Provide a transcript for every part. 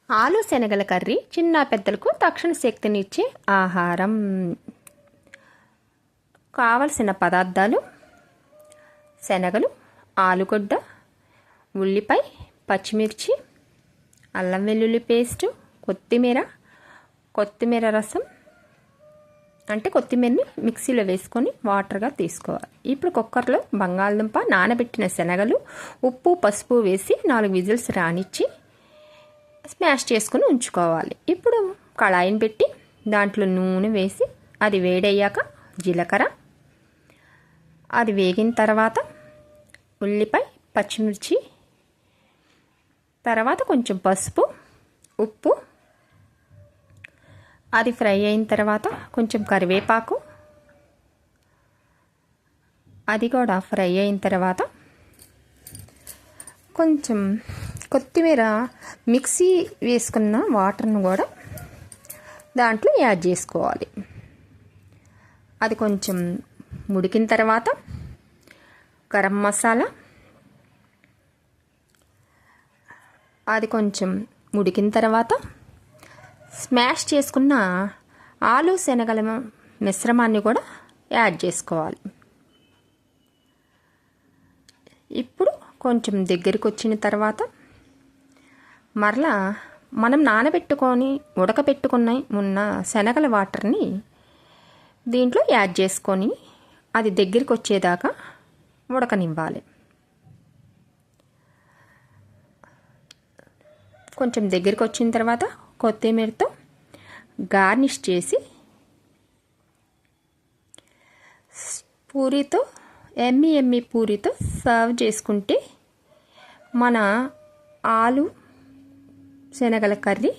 ఆలు శనగల కర్రీ చిన్న పెద్దలకు తక్షణ శక్తినిచ్చే ఆహారం. కావలసిన పదార్థాలు: శనగలు, ఆలుగడ్డ, ఉల్లిపాయ, పచ్చిమిర్చి, అల్లం వెల్లుల్లి పేస్టు, కొత్తిమీర రసం అంటే కొత్తిమీరని మిక్సీలో వేసుకొని వాటర్గా తీసుకోవాలి. ఇప్పుడు కుక్కర్లో బంగాళదుంప, నానబెట్టిన శనగలు, ఉప్పు, పసుపు వేసి 4 విజిల్స్ రానిచ్చి స్మాష్ చేసుకుని ఉంచుకోవాలి. ఇప్పుడు కళాయిని పెట్టి దాంట్లో నూనె వేసి అది వేడయ్యాక జీలకర్ర, అది వేగిన తర్వాత ఉల్లిపాయ, పచ్చిమిర్చి, తర్వాత కొంచెం పసుపు, ఉప్పు, అది ఫ్రై అయిన తర్వాత కొంచెం కరివేపాకు, అది కూడా ఫ్రై అయిన తర్వాత కొంచెం కొత్తిమీర మిక్సీ వేసుకున్న వాటర్ను కూడా దాంట్లో యాడ్ చేసుకోవాలి. అది కొంచెం ఉడికిన తర్వాత గరం మసాలా, అది కొంచెం ఉడికిన తర్వాత స్మాష్ చేసుకున్న ఆలు శనగల మిశ్రమాన్ని కూడా యాడ్ చేసుకోవాలి. ఇప్పుడు కొంచెం దగ్గరికి వచ్చిన తర్వాత మరలా మనం నానబెట్టుకొని ఉడకబెట్టుకున్న ఉన్న శనగల వాటర్ని దీంట్లో యాడ్ చేసుకొని అది దగ్గరికి వచ్చేదాకా ఉడకనివ్వాలి. కొంచెం దగ్గరికి వచ్చిన తర్వాత కొత్తిమీరతో గార్నిష్ చేసి పూరితో ఎమ్మి పూరితో సర్వ్ చేసుకుంటే మన ఆలు శనగల కర్రీ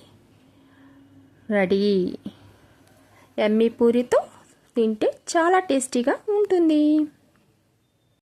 రెడీ. ఎమ్మి పూరితో తింటే చాలా టేస్టీగా ఉంటుంది.